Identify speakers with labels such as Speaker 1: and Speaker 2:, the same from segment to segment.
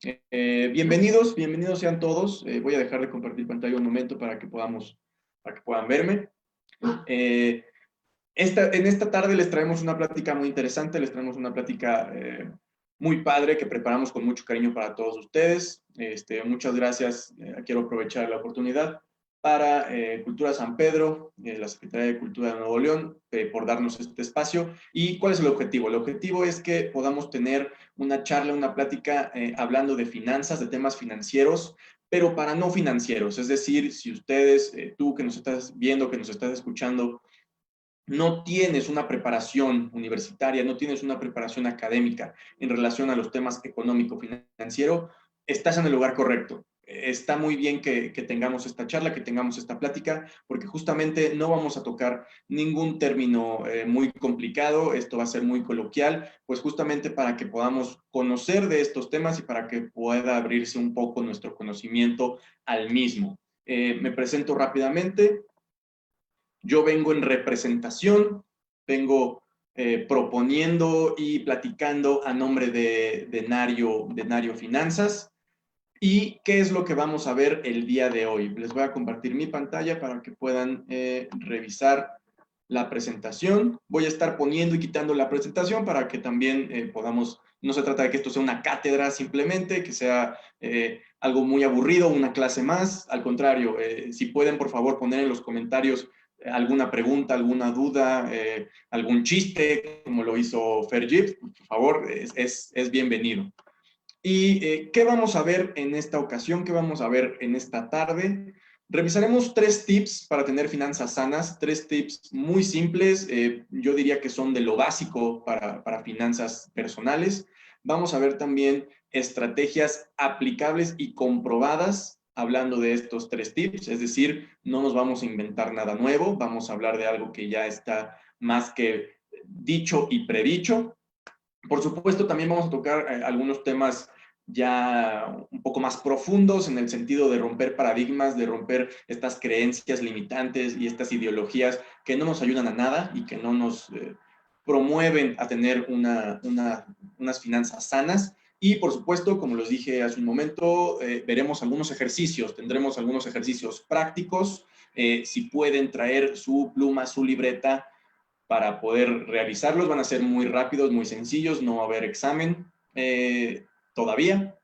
Speaker 1: Perfecto. Bienvenidos sean todos. Voy a dejar de compartir pantalla un momento para que puedan verme. En esta tarde les traemos una plática muy interesante, les traemos una plática muy padre que preparamos con mucho cariño para todos ustedes. Muchas gracias. Quiero aprovechar la oportunidad para Cultura San Pedro, la Secretaría de Cultura de Nuevo León, por darnos este espacio. ¿Y cuál es el objetivo? El objetivo es que podamos tener una charla, una plática hablando de finanzas, de temas financieros, pero para no financieros. Es decir, si ustedes, tú que nos estás viendo, que nos estás escuchando, no tienes una preparación universitaria, no tienes una preparación académica en relación a los temas económico-financiero, estás en el lugar correcto. Está muy bien que tengamos esta charla, que tengamos esta plática, porque justamente no vamos a tocar ningún término muy complicado, esto va a ser muy coloquial, pues justamente para que podamos conocer de estos temas y para que pueda abrirse un poco nuestro conocimiento al mismo. Me presento rápidamente. Yo vengo en representación, vengo proponiendo y platicando a nombre de Nario Finanzas. ¿Y qué es lo que vamos a ver el día de hoy? Les voy a compartir mi pantalla para que puedan revisar la presentación. Voy a estar poniendo y quitando la presentación para que también podamos, no se trata de que esto sea una cátedra simplemente, que sea algo muy aburrido, una clase más. Al contrario, si pueden, por favor, poner en los comentarios alguna pregunta, alguna duda, algún chiste, como lo hizo Ferjip, por favor, es bienvenido. ¿Y qué vamos a ver en esta ocasión? ¿Qué vamos a ver en esta tarde? Revisaremos 3 tips para tener finanzas sanas, 3 tips muy simples, yo diría que son de lo básico para finanzas personales. Vamos a ver también estrategias aplicables y comprobadas hablando de estos 3 tips, es decir, no nos vamos a inventar nada nuevo, vamos a hablar de algo que ya está más que dicho y predicho. Por supuesto, también vamos a tocar algunos temas ya un poco más profundos en el sentido de romper paradigmas, de romper estas creencias limitantes y estas ideologías que no nos ayudan a nada y que no nos promueven a tener unas finanzas sanas. Y por supuesto, como les dije hace un momento, veremos algunos ejercicios, tendremos algunos ejercicios prácticos. Si pueden traer su pluma, su libreta, para poder realizarlos. Van a ser muy rápidos, muy sencillos, no va a haber examen todavía,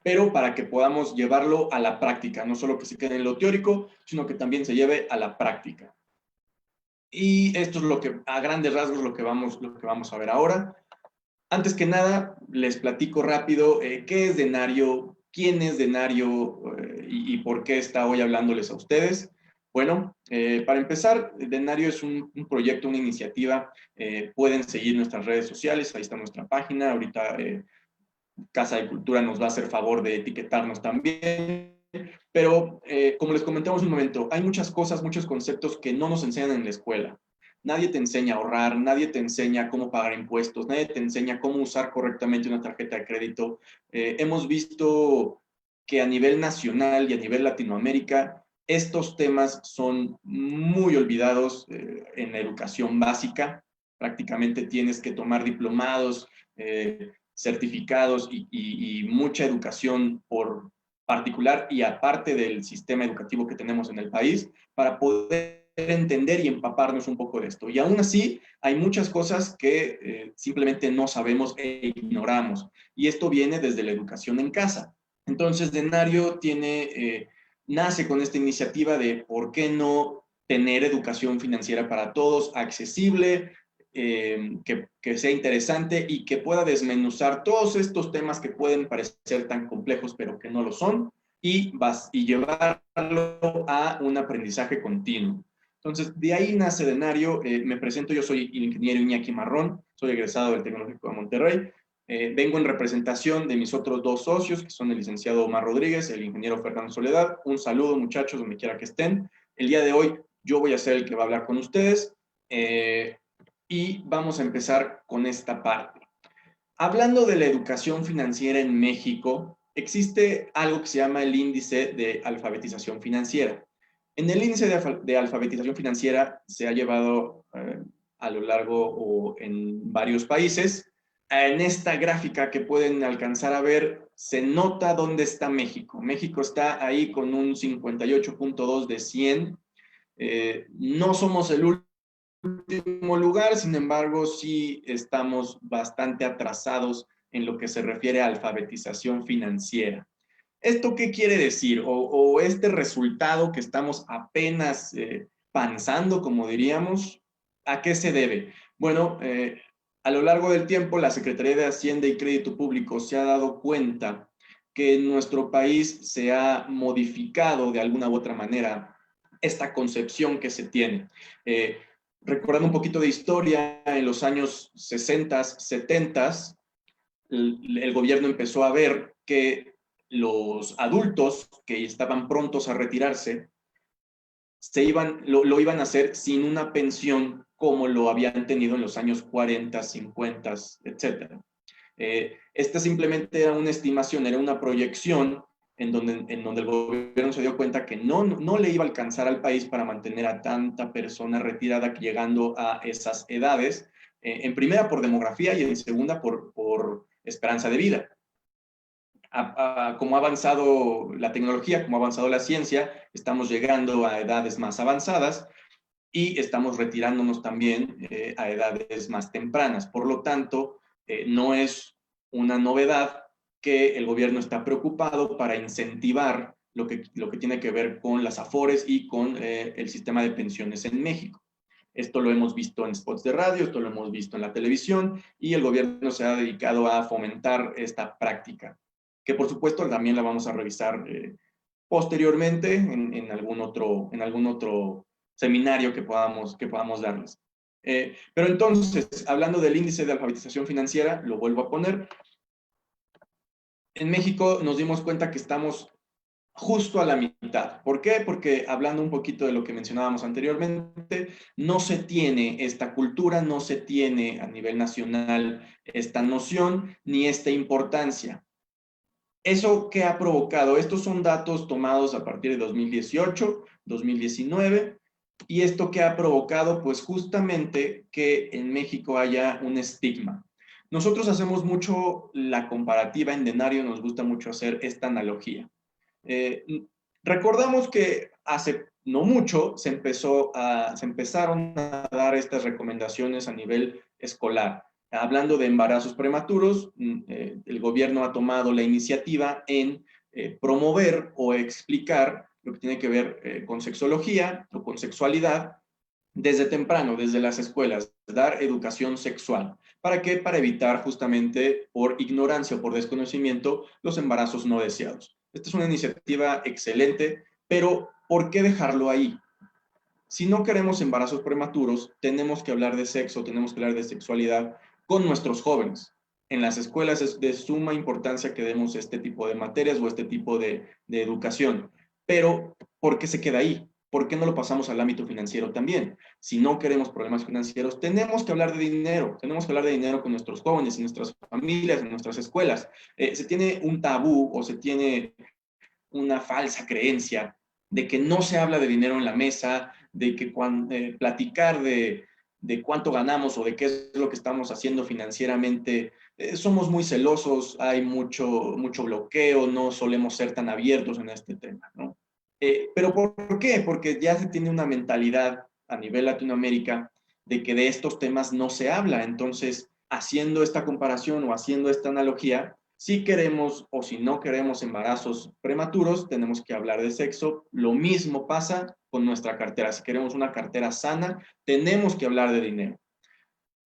Speaker 1: pero para que podamos llevarlo a la práctica, no solo que se quede en lo teórico, sino que también se lleve a la práctica. Y esto es lo que, a grandes rasgos, lo que vamos a ver ahora. Antes que nada, les platico rápido qué es Denario, quién es Denario y por qué está hoy hablándoles a ustedes. Bueno, para empezar, Denario es un proyecto, una iniciativa. Pueden seguir nuestras redes sociales, ahí está nuestra página. Ahorita Casa de Cultura nos va a hacer favor de etiquetarnos también. Pero, como les comentamos un momento, hay muchas cosas, muchos conceptos que no nos enseñan en la escuela. Nadie te enseña a ahorrar, nadie te enseña cómo pagar impuestos, nadie te enseña cómo usar correctamente una tarjeta de crédito. Hemos visto que a nivel nacional y a nivel Latinoamérica, estos temas son muy olvidados en la educación básica. Prácticamente tienes que tomar diplomados, certificados y mucha educación por particular y aparte del sistema educativo que tenemos en el país para poder entender y empaparnos un poco de esto. Y aún así, hay muchas cosas que simplemente no sabemos e ignoramos. Y esto viene desde la educación en casa. Entonces, Denario nace con esta iniciativa de por qué no tener educación financiera para todos, accesible, que sea interesante y que pueda desmenuzar todos estos temas que pueden parecer tan complejos, pero que no lo son, y llevarlo a un aprendizaje continuo. Entonces, de ahí nace Denario. Me presento, yo soy el ingeniero Iñaki Marrón, soy egresado del Tecnológico de Monterrey. Vengo en representación de mis otros 2 socios, que son el licenciado Omar Rodríguez, el ingeniero Fernando Soledad. Un saludo, muchachos, donde quiera que estén. El día de hoy yo voy a ser el que va a hablar con ustedes. Y vamos a empezar con esta parte. Hablando de la educación financiera en México, existe algo que se llama el índice de alfabetización financiera. En el índice de alfabetización financiera se ha llevado a lo largo o en varios países. En esta gráfica que pueden alcanzar a ver, se nota dónde está México. México está ahí con un 58.2 de 100. No somos el último lugar, sin embargo, sí estamos bastante atrasados en lo que se refiere a alfabetización financiera. ¿Esto qué quiere decir? O este resultado que estamos apenas panzando, como diríamos, ¿a qué se debe? Bueno, a lo largo del tiempo, la Secretaría de Hacienda y Crédito Público se ha dado cuenta que en nuestro país se ha modificado de alguna u otra manera esta concepción que se tiene. Recordando un poquito de historia, en los años 60, 70, el gobierno empezó a ver que los adultos que estaban prontos a retirarse lo iban a hacer sin una pensión como lo habían tenido en los años 40, 50, etc. Esta simplemente era una estimación, era una proyección en donde el gobierno se dio cuenta que no le iba a alcanzar al país para mantener a tanta persona retirada llegando a esas edades, en primera por demografía y en segunda por esperanza de vida. Como ha avanzado la tecnología, como ha avanzado la ciencia, estamos llegando a edades más avanzadas y estamos retirándonos también a edades más tempranas. Por lo tanto, no es una novedad que el gobierno está preocupado para incentivar lo que tiene que ver con las AFORES y con el sistema de pensiones en México. Esto lo hemos visto en spots de radio, esto lo hemos visto en la televisión y el gobierno se ha dedicado a fomentar esta práctica, que por supuesto también la vamos a revisar posteriormente en algún otro seminario que podamos darles. Pero entonces, hablando del índice de alfabetización financiera, lo vuelvo a poner. En México nos dimos cuenta que estamos justo a la mitad. ¿Por qué? Porque hablando un poquito de lo que mencionábamos anteriormente, no se tiene esta cultura, no se tiene a nivel nacional esta noción ni esta importancia. ¿Eso qué ha provocado? Estos son datos tomados a partir de 2018, 2019, y esto que ha provocado, pues justamente que en México haya un estigma. Nosotros hacemos mucho la comparativa en Denario, nos gusta mucho hacer esta analogía. Recordamos que hace no mucho se empezaron a dar estas recomendaciones a nivel escolar. Hablando de embarazos prematuros, el gobierno ha tomado la iniciativa en promover o explicar lo que tiene que ver con sexología o con sexualidad desde temprano, desde las escuelas, dar educación sexual. ¿Para qué? Para evitar justamente por ignorancia o por desconocimiento los embarazos no deseados. Esta es una iniciativa excelente, pero ¿por qué dejarlo ahí? Si no queremos embarazos prematuros, tenemos que hablar de sexo, tenemos que hablar de sexualidad con nuestros jóvenes. En las escuelas es de suma importancia que demos este tipo de materias o este tipo de educación. Pero, ¿por qué se queda ahí? ¿Por qué no lo pasamos al ámbito financiero también? Si no queremos problemas financieros, tenemos que hablar de dinero. Tenemos que hablar de dinero con nuestros jóvenes, en nuestras familias, en nuestras escuelas. Se tiene un tabú o se tiene una falsa creencia de que no se habla de dinero en la mesa, de que platicar de cuánto ganamos o de qué es lo que estamos haciendo financieramente, somos muy celosos, hay mucho bloqueo, no solemos ser tan abiertos en este tema, ¿no? ¿Pero por qué? Porque ya se tiene una mentalidad a nivel Latinoamérica de que de estos temas no se habla. Entonces, haciendo esta comparación o haciendo esta analogía, si queremos o si no queremos embarazos prematuros, tenemos que hablar de sexo. Lo mismo pasa con nuestra cartera. Si queremos una cartera sana, tenemos que hablar de dinero.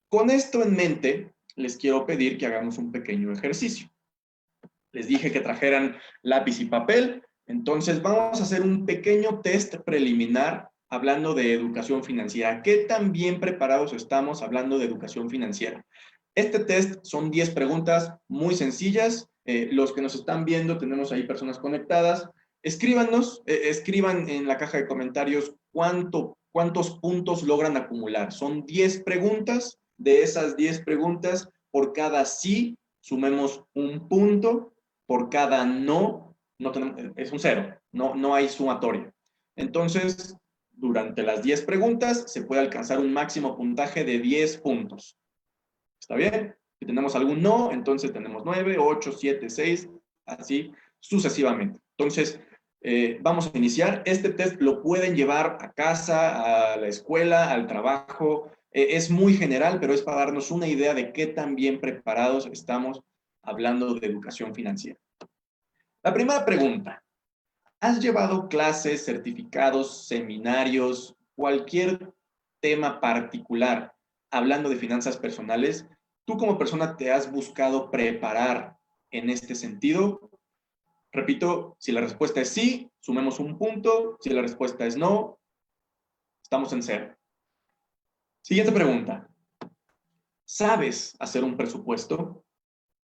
Speaker 1: Con esto en mente, les quiero pedir que hagamos un pequeño ejercicio. Les dije que trajeran lápiz y papel, entonces vamos a hacer un pequeño test preliminar hablando de educación financiera. ¿Qué tan bien preparados estamos hablando de educación financiera? Este test son 10 preguntas muy sencillas. Los que nos están viendo, tenemos ahí personas conectadas. Escríbanos, escriban en la caja de comentarios cuántos puntos logran acumular. Son 10 preguntas. De esas 10 preguntas, por cada sí, sumemos un punto. Por cada no tenemos, es un cero. No hay sumatoria. Entonces, durante las 10 preguntas, se puede alcanzar un máximo puntaje de 10 puntos. ¿Está bien? Si tenemos algún no, entonces tenemos 9, 8, 7, 6, así sucesivamente. Entonces, vamos a iniciar. Este test lo pueden llevar a casa, a la escuela, al trabajo. Es muy general, pero es para darnos una idea de qué tan bien preparados estamos hablando de educación financiera. La primera pregunta: ¿has llevado clases, certificados, seminarios, cualquier tema particular hablando de finanzas personales? ¿Tú como persona te has buscado preparar en este sentido? Repito, si la respuesta es sí, sumemos un punto. Si la respuesta es no, estamos en cero. Siguiente pregunta: ¿sabes hacer un presupuesto?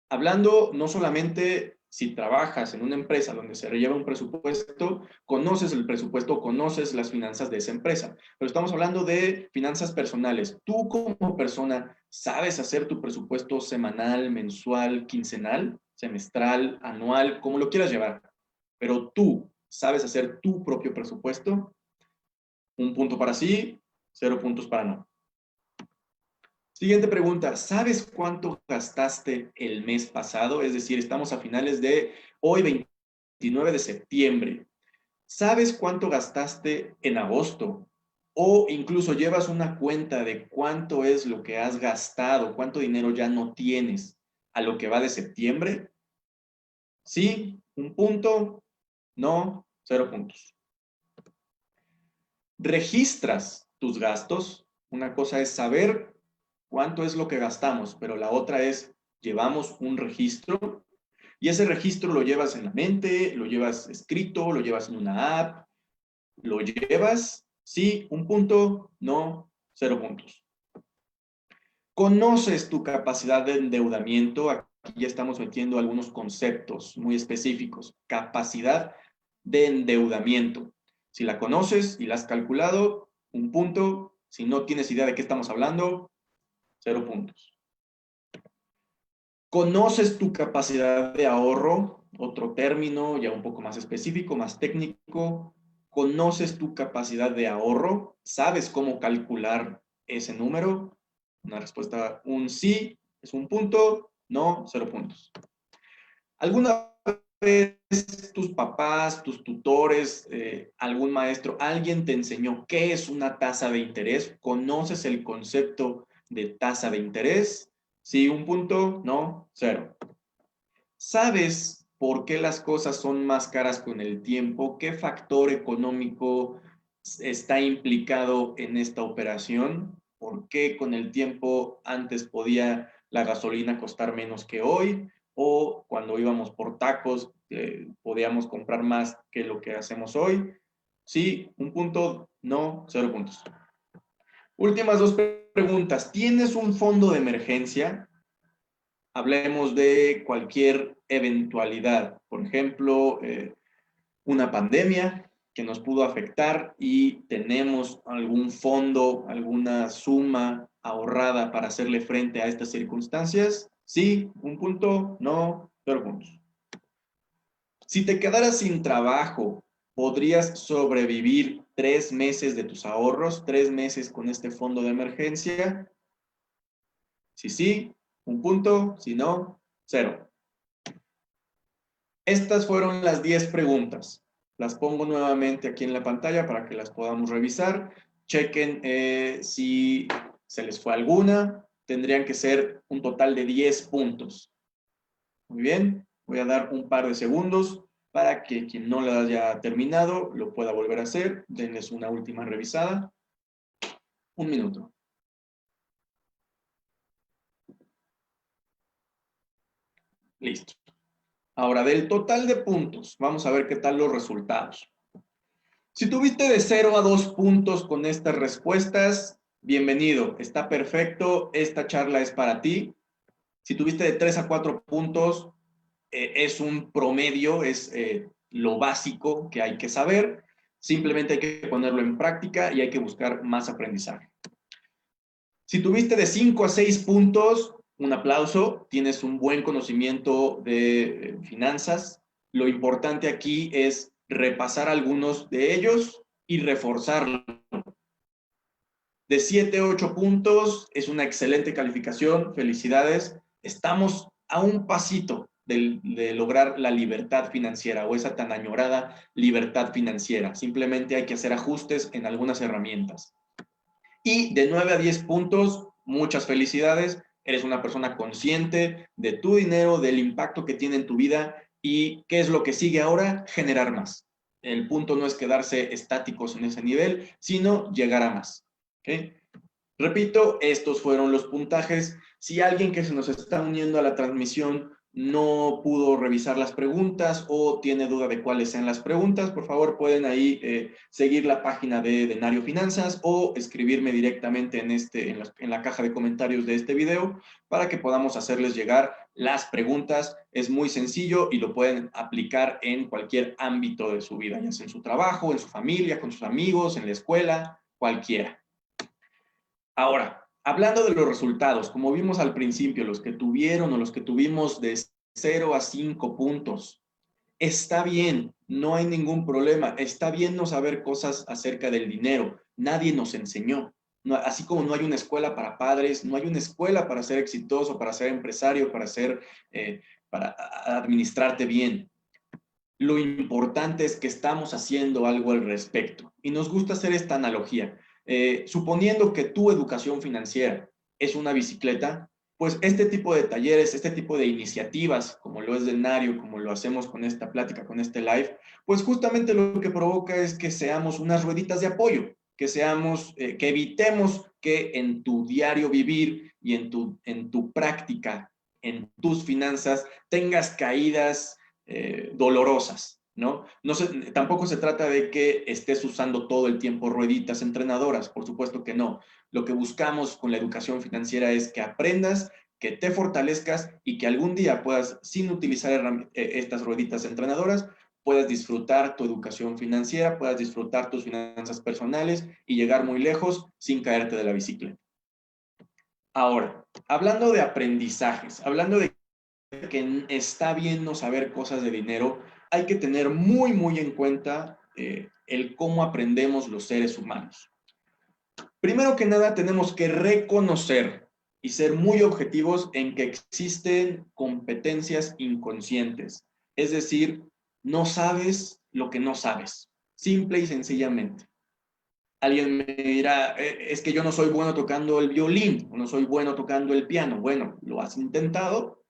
Speaker 1: Hablando no solamente si trabajas en una empresa donde se lleva un presupuesto, conoces el presupuesto, conoces las finanzas de esa empresa, pero estamos hablando de finanzas personales. Tú como persona, ¿sabes hacer tu presupuesto semanal, mensual, quincenal, semestral, anual, como lo quieras llevar? Pero tú, ¿sabes hacer tu propio presupuesto? Un punto para sí, 0 puntos para no. Siguiente pregunta: ¿sabes cuánto gastaste el mes pasado? Es decir, estamos a finales de hoy, 29 de septiembre. ¿Sabes cuánto gastaste en agosto? O incluso llevas una cuenta de cuánto es lo que has gastado, cuánto dinero ya no tienes a lo que va de septiembre. Sí, un punto. No, 0 puntos. ¿Registras tus gastos? Una cosa es saber cuánto es lo que gastamos, pero la otra es, llevamos un registro, y ese registro lo llevas en la mente, lo llevas escrito, lo llevas en una app, lo llevas, sí, un punto, no, 0 puntos. ¿Conoces tu capacidad de endeudamiento? Aquí ya estamos metiendo algunos conceptos muy específicos. Capacidad de endeudamiento. Si la conoces y la has calculado, un punto. Si no tienes idea de qué estamos hablando, 0 puntos. ¿Conoces tu capacidad de ahorro? Otro término ya un poco más específico, más técnico. ¿Conoces tu capacidad de ahorro? ¿Sabes cómo calcular ese número? Una respuesta, un sí, es un punto, no, 0 puntos. ¿Alguna vez tus papás, tus tutores, algún maestro, alguien te enseñó qué es una tasa de interés? ¿Conoces el concepto de tasa de interés? Sí, un punto, no, 0. ¿Sabes por qué las cosas son más caras con el tiempo? ¿Qué factor económico está implicado en esta operación? ¿Por qué con el tiempo antes podía la gasolina costar menos que hoy? O cuando íbamos por tacos, podíamos comprar más que lo que hacemos hoy. Sí, un punto, no, 0 puntos. Últimas dos preguntas. ¿Tienes un fondo de emergencia? Hablemos de cualquier eventualidad, por ejemplo, una pandemia que nos pudo afectar y tenemos algún fondo, alguna suma ahorrada para hacerle frente a estas circunstancias. Sí, un punto, no, 0 puntos. Si te quedaras sin trabajo, ¿podrías sobrevivir 3 meses de tus ahorros, 3 meses con este fondo de emergencia? Si sí, un punto, si no, 0. Estas fueron las 10 preguntas. Las pongo nuevamente aquí en la pantalla para que las podamos revisar. Chequen si se les fue alguna. Tendrían que ser un total de 10 puntos. Muy bien, voy a dar un par de segundos para que quien no lo haya terminado lo pueda volver a hacer. Denles una última revisada. Un minuto. Listo. Ahora, del total de puntos, vamos a ver qué tal los resultados. Si tuviste de 0 a 2 puntos con estas respuestas, bienvenido, está perfecto, esta charla es para ti. Si tuviste de 3 a 4 puntos, es un promedio, es lo básico que hay que saber, simplemente hay que ponerlo en práctica y hay que buscar más aprendizaje. Si tuviste de 5 a 6 puntos, un aplauso, tienes un buen conocimiento de finanzas. Lo importante aquí es repasar algunos de ellos y reforzarlo. De 7 a 8 puntos es una excelente calificación, felicidades. Estamos a un pasito de lograr la libertad financiera o esa tan añorada libertad financiera. Simplemente hay que hacer ajustes en algunas herramientas. Y de 9 a 10 puntos, muchas felicidades. Eres una persona consciente de tu dinero, del impacto que tiene en tu vida y qué es lo que sigue ahora, generar más. El punto no es quedarse estáticos en ese nivel, sino llegar a más. ¿Okay? Repito, estos fueron los puntajes. Si alguien que se nos está uniendo a la transmisión no pudo revisar las preguntas o tiene duda de cuáles sean las preguntas, por favor pueden ahí seguir la página de Denario Finanzas o escribirme directamente en la caja de comentarios de este video para que podamos hacerles llegar las preguntas. Es muy sencillo y lo pueden aplicar en cualquier ámbito de su vida, ya sea en su trabajo, en su familia, con sus amigos, en la escuela, cualquiera. Ahora, hablando de los resultados, como vimos al principio, los que tuvieron o los que tuvimos de 0 a 5 puntos, está bien, no hay ningún problema, está bien no saber cosas acerca del dinero, nadie nos enseñó. No, así como no hay una escuela para padres, no hay una escuela para ser exitoso, para ser empresario, para administrarte bien. Lo importante es que estamos haciendo algo al respecto. Y nos gusta hacer esta analogía. Suponiendo que tu educación financiera es una bicicleta, pues este tipo de talleres, este tipo de iniciativas, como lo es Denario, como lo hacemos con esta plática, con este live, pues justamente lo que provoca es que seamos unas rueditas de apoyo, que evitemos que en tu diario vivir y en tu práctica, en tus finanzas, tengas caídas dolorosas, ¿no? Tampoco se trata de que estés usando todo el tiempo rueditas entrenadoras, por supuesto que no. Lo que buscamos con la educación financiera es que aprendas, que te fortalezcas y que algún día puedas, sin utilizar estas rueditas entrenadoras, puedas disfrutar tu educación financiera, puedas disfrutar tus finanzas personales y llegar muy lejos sin caerte de la bicicleta. Ahora, hablando de aprendizajes, hablando de que está bien no saber cosas de dinero, hay que tener muy en cuenta el cómo aprendemos los seres humanos. Primero que nada, tenemos que reconocer y ser muy objetivos en que existen competencias inconscientes. Es decir, no sabes lo que no sabes, simple y sencillamente. Alguien me dirá, es que yo no soy bueno tocando el violín, o no soy bueno tocando el piano. Bueno, ¿lo has intentado?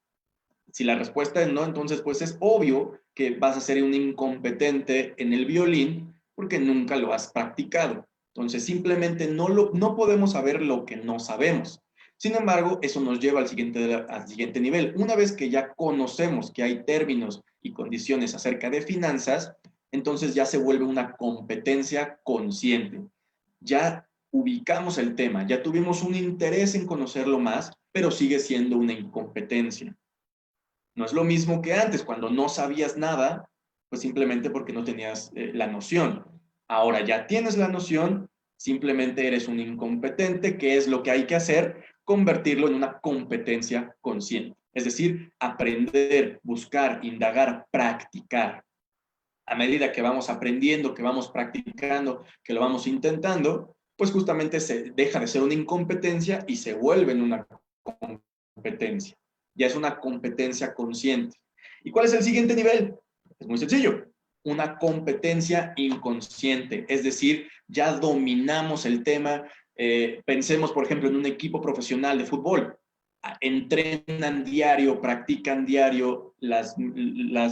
Speaker 1: Si la respuesta es no, entonces pues es obvio que vas a ser un incompetente en el violín porque nunca lo has practicado. Entonces simplemente no podemos saber lo que no sabemos. Sin embargo, eso nos lleva al siguiente nivel. Una vez que ya conocemos que hay términos y condiciones acerca de finanzas, entonces ya se vuelve una competencia consciente. Ya ubicamos el tema, ya tuvimos un interés en conocerlo más, pero sigue siendo una incompetencia. No es lo mismo que antes, cuando no sabías nada, pues simplemente porque no tenías la noción. Ahora ya tienes la noción, simplemente eres un incompetente. ¿Qué es lo que hay que hacer? Convertirlo en una competencia consciente. Es decir, aprender, buscar, indagar, practicar. A medida que vamos aprendiendo, que vamos practicando, que lo vamos intentando, pues justamente se deja de ser una incompetencia y se vuelve en una competencia. Ya es una competencia consciente. ¿Y cuál es el siguiente nivel? Es muy sencillo. Una competencia inconsciente, es decir, ya dominamos el tema. Pensemos, por ejemplo, en un equipo profesional de fútbol. Entrenan diario, practican diario las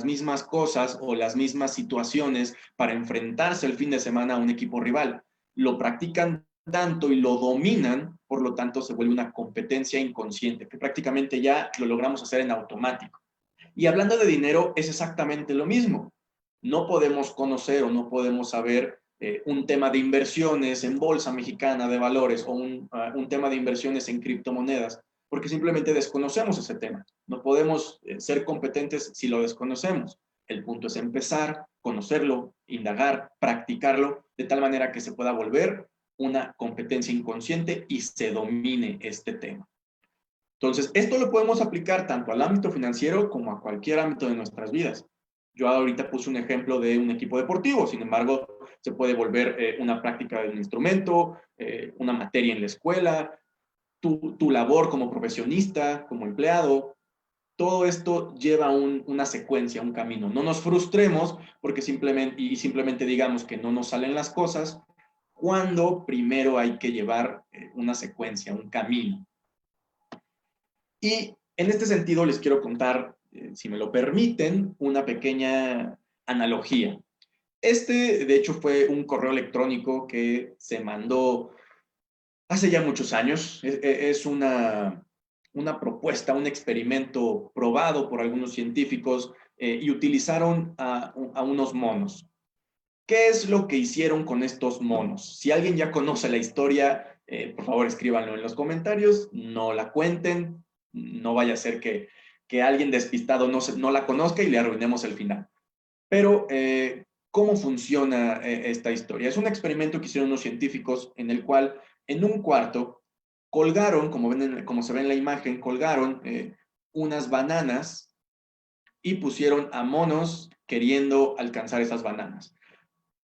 Speaker 1: mismas cosas o las mismas situaciones para enfrentarse el fin de semana a un equipo rival. Lo practican tanto y lo dominan, por lo tanto se vuelve una competencia inconsciente, que prácticamente ya lo logramos hacer en automático. Y hablando de dinero, es exactamente lo mismo. No podemos conocer o no podemos saber un tema de inversiones en bolsa mexicana de valores o un tema de inversiones en criptomonedas, porque simplemente desconocemos ese tema. No podemos ser competentes si lo desconocemos. El punto es empezar, conocerlo, indagar, practicarlo, de tal manera que se pueda volver una competencia inconsciente y se domine este tema. Entonces, esto lo podemos aplicar tanto al ámbito financiero como a cualquier ámbito de nuestras vidas. Yo ahorita puse un ejemplo de un equipo deportivo, sin embargo, se puede volver una práctica de un instrumento, una materia en la escuela, tu labor como profesionista, como empleado. todo esto lleva una secuencia, un camino. No nos frustremos porque simplemente digamos que no nos salen las cosas, cuando primero hay que llevar una secuencia, un camino. Y en este sentido les quiero contar, si me lo permiten, una pequeña analogía. De hecho, fue un correo electrónico que se mandó hace ya muchos años. Es una propuesta, un experimento probado por algunos científicos y utilizaron a unos monos. ¿Qué es lo que hicieron con estos monos? Si alguien ya conoce la historia, por favor escríbanlo en los comentarios, no la cuenten, no vaya a ser que alguien despistado no la conozca y le arruinemos el final. Pero, ¿cómo funciona esta historia? Es un experimento que hicieron unos científicos en el cual en un cuarto colgaron, como se ve en la imagen, colgaron unas bananas y pusieron a monos queriendo alcanzar esas bananas.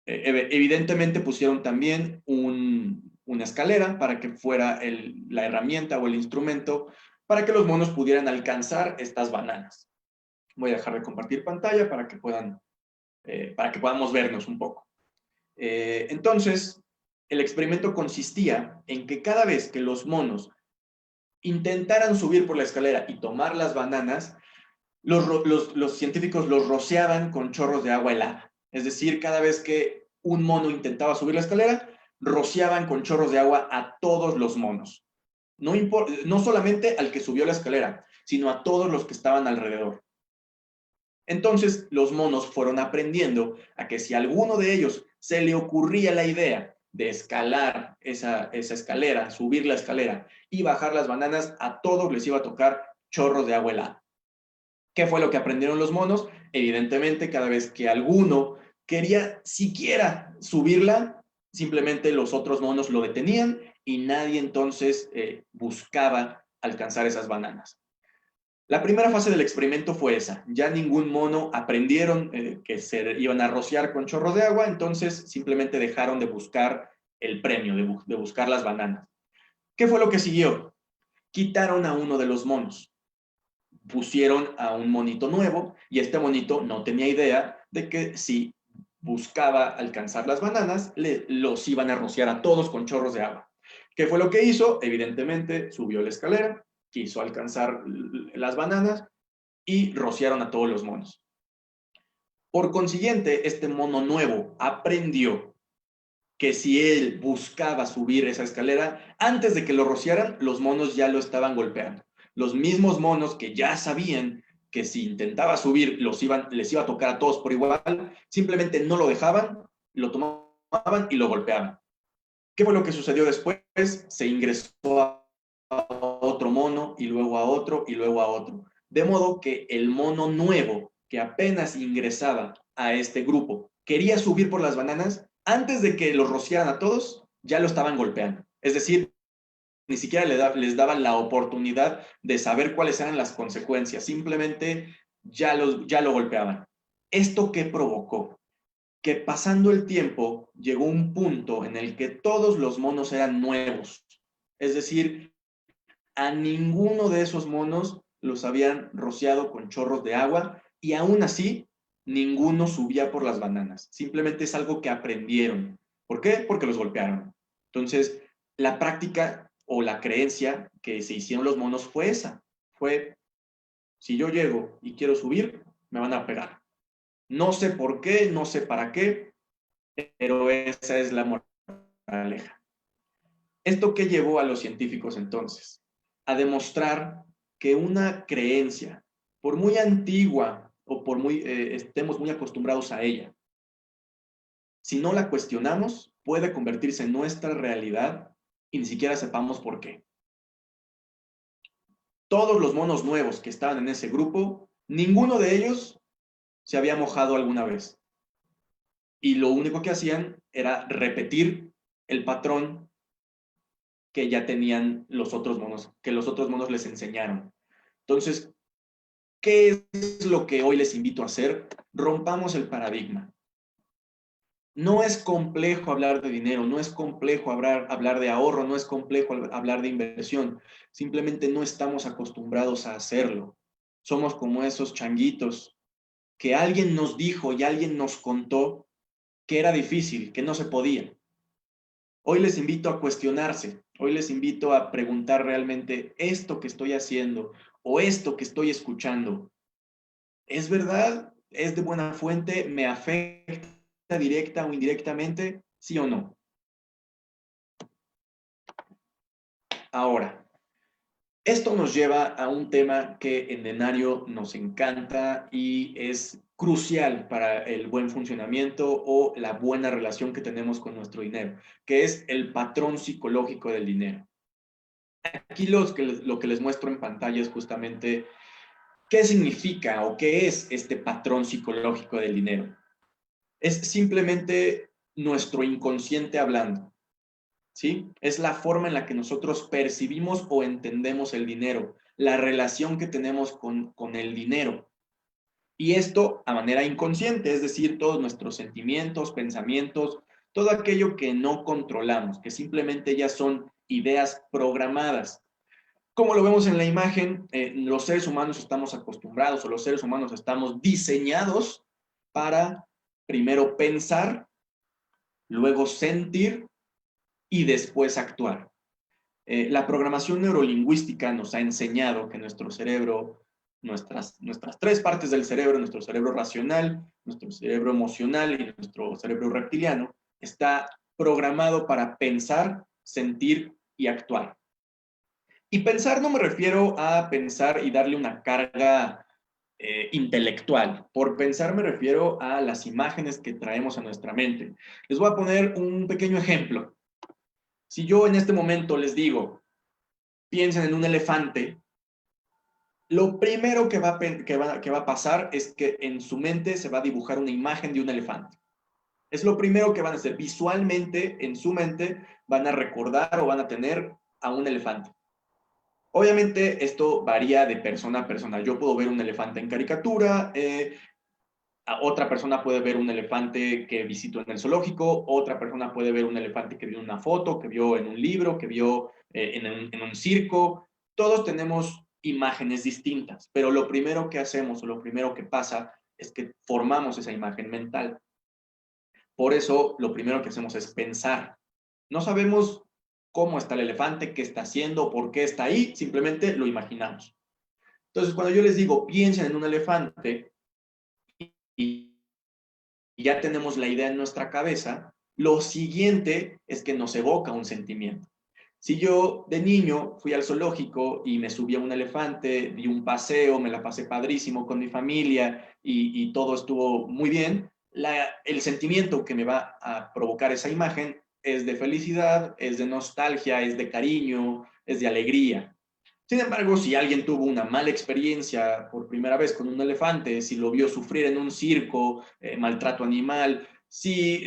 Speaker 1: Evidentemente pusieron también una escalera para que fuera la herramienta o el instrumento para que los monos pudieran alcanzar estas bananas. Voy a dejar de compartir pantalla para que podamos vernos un poco. Entonces, el experimento consistía en que cada vez que los monos intentaran subir por la escalera y tomar las bananas, los científicos los rociaban con chorros de agua helada. Es decir, cada vez que un mono intentaba subir la escalera, rociaban con chorros de agua a todos los monos. No solamente al que subió la escalera, sino a todos los que estaban alrededor. Entonces, los monos fueron aprendiendo a que si a alguno de ellos se le ocurría la idea de escalar esa escalera, subir la escalera y bajar las bananas, a todos les iba a tocar chorros de agua helada. ¿Qué fue lo que aprendieron los monos? Evidentemente, cada vez que alguno quería siquiera subirla, simplemente los otros monos lo detenían y nadie entonces buscaba alcanzar esas bananas. La primera fase del experimento fue esa. Ya ningún mono aprendieron que se iban a rociar con chorros de agua, entonces simplemente dejaron de buscar el premio, de buscar las bananas. ¿Qué fue lo que siguió? Quitaron a uno de los monos. Pusieron a un monito nuevo y este monito no tenía idea de que si buscaba alcanzar las bananas, los iban a rociar a todos con chorros de agua. ¿Qué fue lo que hizo? Evidentemente subió la escalera, quiso alcanzar las bananas y rociaron a todos los monos. Por consiguiente, este mono nuevo aprendió que si él buscaba subir esa escalera, antes de que lo rociaran, los monos ya lo estaban golpeando. Los mismos monos que ya sabían que si intentaba subir les iba a tocar a todos por igual, simplemente no lo dejaban, lo tomaban y lo golpeaban. ¿Qué fue lo que sucedió después? Se ingresó a otro mono y luego a otro y luego a otro. De modo que el mono nuevo que apenas ingresaba a este grupo quería subir por las bananas, antes de que los rociaran a todos, ya lo estaban golpeando. Es decir, ni siquiera les daban la oportunidad de saber cuáles eran las consecuencias, simplemente ya lo golpeaban. ¿Esto qué provocó? Que pasando el tiempo llegó un punto en el que todos los monos eran nuevos. Es decir, a ninguno de esos monos los habían rociado con chorros de agua y aún así ninguno subía por las bananas. Simplemente es algo que aprendieron. ¿Por qué? Porque los golpearon. Entonces, la práctica o la creencia que se hicieron los monos fue esa. Fue, si yo llego y quiero subir, me van a pegar. No sé por qué, no sé para qué, pero esa es la moraleja. ¿Esto qué llevó a los científicos entonces? A demostrar que una creencia, por muy antigua o por estemos muy acostumbrados a ella, si no la cuestionamos, puede convertirse en nuestra realidad y ni siquiera sepamos por qué. Todos los monos nuevos que estaban en ese grupo, ninguno de ellos se había mojado alguna vez. Y lo único que hacían era repetir el patrón que ya tenían los otros monos, que los otros monos les enseñaron. Entonces, ¿qué es lo que hoy les invito a hacer? Rompamos el paradigma. No es complejo hablar de dinero, no es complejo hablar de ahorro, no es complejo hablar de inversión. Simplemente no estamos acostumbrados a hacerlo. somos como esos changuitos que alguien nos dijo y alguien nos contó que era difícil, que no se podía. Hoy les invito a cuestionarse, hoy les invito a preguntar realmente esto que estoy haciendo o esto que estoy escuchando, ¿es verdad? ¿Es de buena fuente? ¿Me afecta directa o indirectamente? ¿Sí o no? Ahora, esto nos lleva a un tema que en Denario nos encanta y es crucial para el buen funcionamiento o la buena relación que tenemos con nuestro dinero, que es el patrón psicológico del dinero. Aquí lo que les muestro en pantalla es justamente qué significa o qué es este patrón psicológico del dinero. Es simplemente nuestro inconsciente hablando. ¿Sí? Es la forma en la que nosotros percibimos o entendemos el dinero, la relación que tenemos con el dinero. Y esto a manera inconsciente, es decir, todos nuestros sentimientos, pensamientos, todo aquello que no controlamos, que simplemente ya son ideas programadas. Como lo vemos en la imagen, los seres humanos estamos acostumbrados o los seres humanos estamos diseñados para primero pensar, luego sentir y después actuar. La programación neurolingüística nos ha enseñado que nuestro cerebro, nuestras tres partes del cerebro, nuestro cerebro racional, nuestro cerebro emocional y nuestro cerebro reptiliano, está programado para pensar, sentir y actuar. Y pensar no me refiero a pensar y darle una carga intelectual. Por pensar me refiero a las imágenes que traemos a nuestra mente. Les voy a poner un pequeño ejemplo. Si yo en este momento les digo, piensen en un elefante, lo primero que va a pasar es que en su mente se va a dibujar una imagen de un elefante. Es lo primero que van a hacer. Visualmente, en su mente, van a recordar o van a tener a un elefante. Obviamente, esto varía de persona a persona. Yo puedo ver un elefante en caricatura, otra persona puede ver un elefante que visitó en el zoológico, otra persona puede ver un elefante que vio en una foto, que vio en un libro, que vio en un circo. Todos tenemos imágenes distintas, pero lo primero que hacemos o lo primero que pasa es que formamos esa imagen mental. Por eso, lo primero que hacemos es pensar. No sabemos cómo está el elefante, qué está haciendo, por qué está ahí, simplemente lo imaginamos. Entonces, cuando yo les digo, piensen en un elefante y ya tenemos la idea en nuestra cabeza, lo siguiente es que nos evoca un sentimiento. Si yo de niño fui al zoológico y me subí a un elefante, di un paseo, me la pasé padrísimo con mi familia y todo estuvo muy bien, el sentimiento que me va a provocar esa imagen es de felicidad, es de nostalgia, es de cariño, es de alegría. Sin embargo, si alguien tuvo una mala experiencia por primera vez con un elefante, si lo vio sufrir en un circo, maltrato animal, si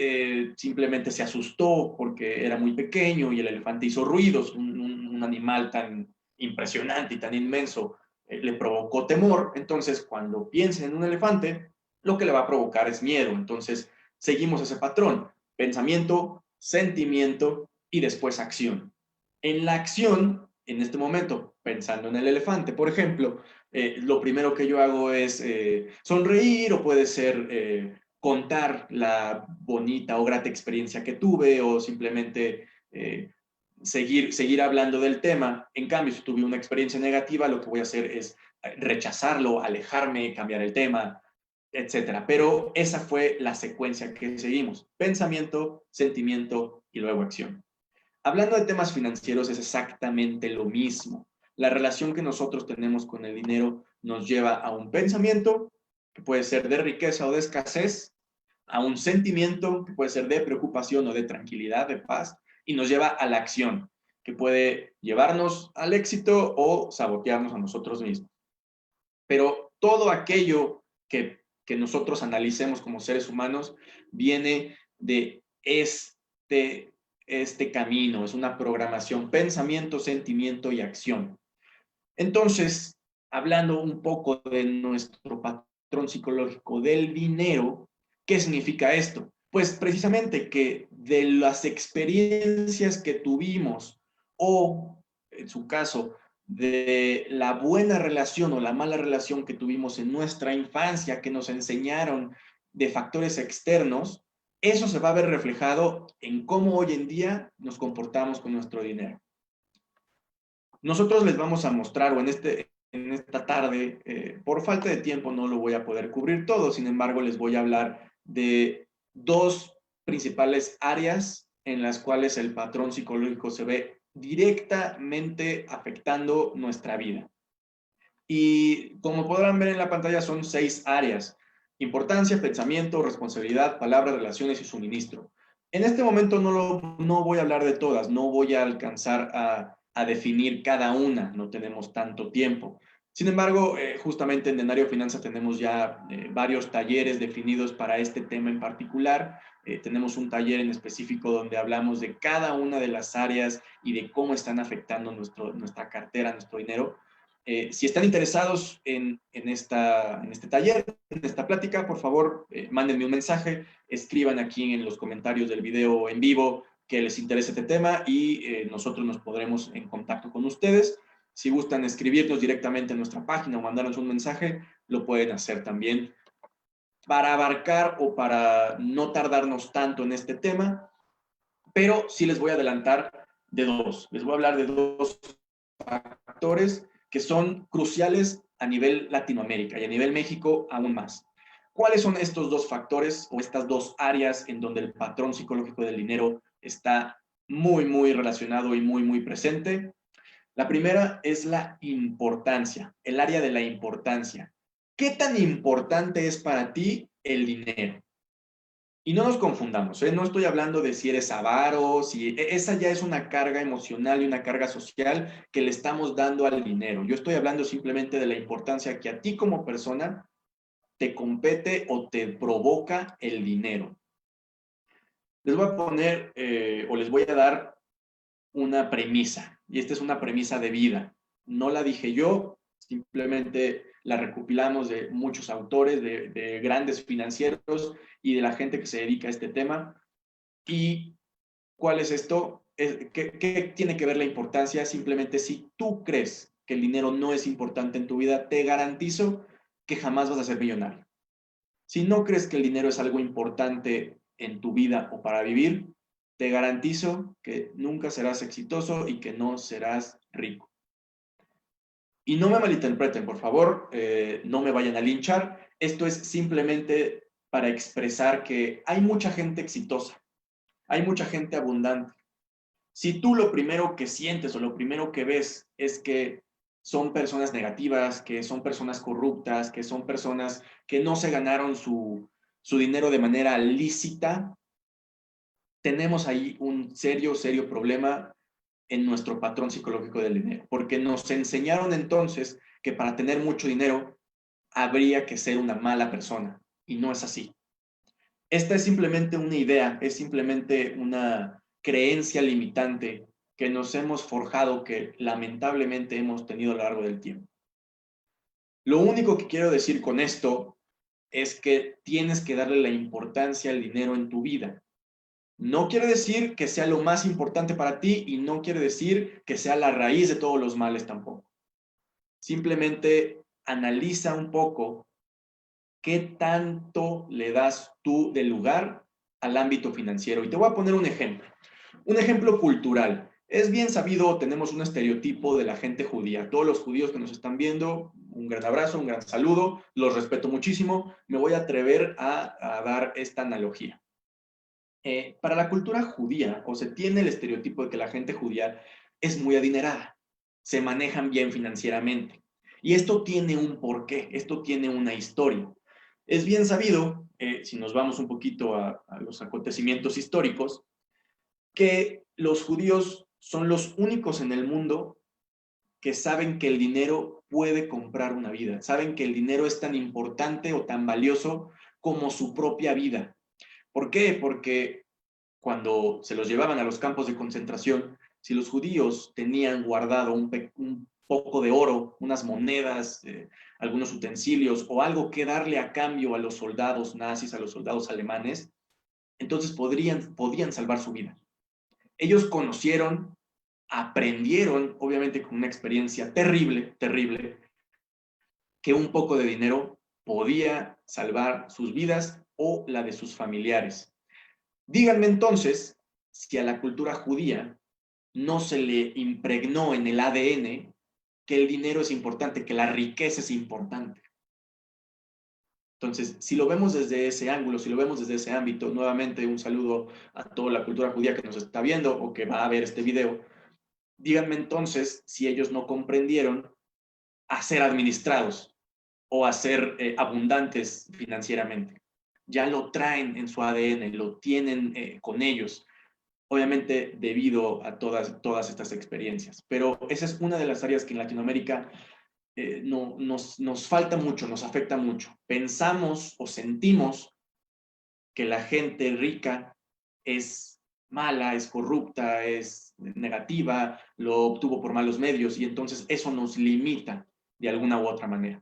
Speaker 1: simplemente se asustó porque era muy pequeño y el elefante hizo ruidos, un animal tan impresionante y tan inmenso le provocó temor, entonces cuando piensa en un elefante, lo que le va a provocar es miedo. Entonces, seguimos ese patrón, pensamiento, sentimiento y después acción. En la acción, en este momento, pensando en el elefante, por ejemplo, lo primero que yo hago es sonreír o puede ser contar la bonita o grata experiencia que tuve o simplemente seguir hablando del tema. En cambio, si tuve una experiencia negativa, lo que voy a hacer es rechazarlo, alejarme, cambiar el tema, etcétera. Pero esa fue la secuencia que seguimos. Pensamiento, sentimiento y luego acción. Hablando de temas financieros es exactamente lo mismo. La relación que nosotros tenemos con el dinero nos lleva a un pensamiento que puede ser de riqueza o de escasez, a un sentimiento que puede ser de preocupación o de tranquilidad, de paz, y nos lleva a la acción, que puede llevarnos al éxito o sabotearnos a nosotros mismos. Pero todo aquello que nosotros analicemos como seres humanos viene de este camino, es una programación, pensamiento, sentimiento y acción. Entonces, hablando un poco de nuestro patrón psicológico del dinero, ¿qué significa esto? Pues precisamente que de las experiencias que tuvimos o, en su caso, de la buena relación o la mala relación que tuvimos en nuestra infancia, que nos enseñaron de factores externos, eso se va a ver reflejado en cómo hoy en día nos comportamos con nuestro dinero. Nosotros les vamos a mostrar, o en esta tarde, por falta de tiempo no lo voy a poder cubrir todo, sin embargo les voy a hablar de dos principales áreas en las cuales el patrón psicológico se ve directamente afectando nuestra vida. Y como podrán ver en la pantalla, son 6 áreas: importancia, pensamiento, responsabilidad, palabra, relaciones y suministro. En este momento no voy a hablar de todas, no voy a alcanzar a definir cada una, no tenemos tanto tiempo. Sin embargo, justamente en Denario Finanza tenemos ya varios talleres definidos para este tema en particular. Tenemos un taller en específico donde hablamos de cada una de las áreas y de cómo están afectando nuestra cartera, nuestro dinero. Si están interesados en este taller, en esta plática, por favor, mándenme un mensaje, escriban aquí en los comentarios del video en vivo que les interese este tema y nosotros nos pondremos en contacto con ustedes. Si gustan escribirnos directamente en nuestra página o mandarnos un mensaje, lo pueden hacer también. Para abarcar o para no tardarnos tanto en este tema, pero sí les voy a adelantar de dos. Les voy a hablar de dos factores que son cruciales a nivel Latinoamérica y a nivel México aún más. ¿Cuáles son estos dos factores o estas dos áreas en donde el patrón psicológico del dinero está muy, muy relacionado y muy, muy presente? La primera es la importancia, el área de la importancia. ¿Qué tan importante es para ti el dinero? Y no nos confundamos, ¿eh? No estoy hablando de si eres avaro, si esa ya es una carga emocional y una carga social que le estamos dando al dinero. Yo estoy hablando simplemente de la importancia que a ti como persona te compete o te provoca el dinero. Les voy a poner o les voy a dar una premisa, y esta es una premisa de vida. No la dije yo, simplemente la recopilamos de muchos autores, de grandes financieros y de la gente que se dedica a este tema. ¿Y cuál es esto? ¿Qué tiene que ver la importancia? Simplemente si tú crees que el dinero no es importante en tu vida, te garantizo que jamás vas a ser millonario. Si no crees que el dinero es algo importante en tu vida o para vivir, te garantizo que nunca serás exitoso y que no serás rico. Y no me malinterpreten, por favor, no me vayan a linchar. Esto es simplemente para expresar que hay mucha gente exitosa, hay mucha gente abundante. Si tú lo primero que sientes o lo primero que ves es que son personas negativas, que son personas corruptas, que son personas que no se ganaron su dinero de manera lícita, tenemos ahí un serio, serio problema en nuestro patrón psicológico del dinero, porque nos enseñaron entonces que para tener mucho dinero habría que ser una mala persona, y no es así. Esta es simplemente una idea, es simplemente una creencia limitante que nos hemos forjado, que lamentablemente hemos tenido a lo largo del tiempo. Lo único que quiero decir con esto es que tienes que darle la importancia al dinero en tu vida. No quiere decir que sea lo más importante para ti y no quiere decir que sea la raíz de todos los males tampoco. Simplemente analiza un poco qué tanto le das tú de lugar al ámbito financiero. Y te voy a poner un ejemplo cultural. Es bien sabido, tenemos un estereotipo de la gente judía. Todos los judíos que nos están viendo, un gran abrazo, un gran saludo, los respeto muchísimo. Me voy a atrever a dar esta analogía. Para la cultura judía, o se tiene el estereotipo de que la gente judía es muy adinerada, se manejan bien financieramente. Y esto tiene un porqué, esto tiene una historia. Es bien sabido, si nos vamos un poquito a los acontecimientos históricos, que los judíos son los únicos en el mundo que saben que el dinero puede comprar una vida, saben que el dinero es tan importante o tan valioso como su propia vida. ¿Por qué? Porque cuando se los llevaban a los campos de concentración, si los judíos tenían guardado un poco de oro, unas monedas, algunos utensilios o algo que darle a cambio a los soldados nazis, a los soldados alemanes, entonces podían salvar su vida. Ellos conocieron aprendieron, obviamente con una experiencia terrible, terrible, que un poco de dinero podía salvar sus vidas o la de sus familiares. Díganme entonces si a la cultura judía no se le impregnó en el ADN que el dinero es importante, que la riqueza es importante. Entonces, si lo vemos desde ese ángulo, si lo vemos desde ese ámbito, nuevamente un saludo a toda la cultura judía que nos está viendo o que va a ver este video, díganme entonces si ellos no comprendieron a ser administrados o a ser abundantes financieramente. Ya lo traen en su ADN, lo tienen con ellos, obviamente debido a todas estas experiencias. Pero esa es una de las áreas que en Latinoamérica no, nos falta mucho, nos afecta mucho. Pensamos o sentimos que la gente rica es mala, es corrupta, es negativa, lo obtuvo por malos medios y entonces eso nos limita de alguna u otra manera.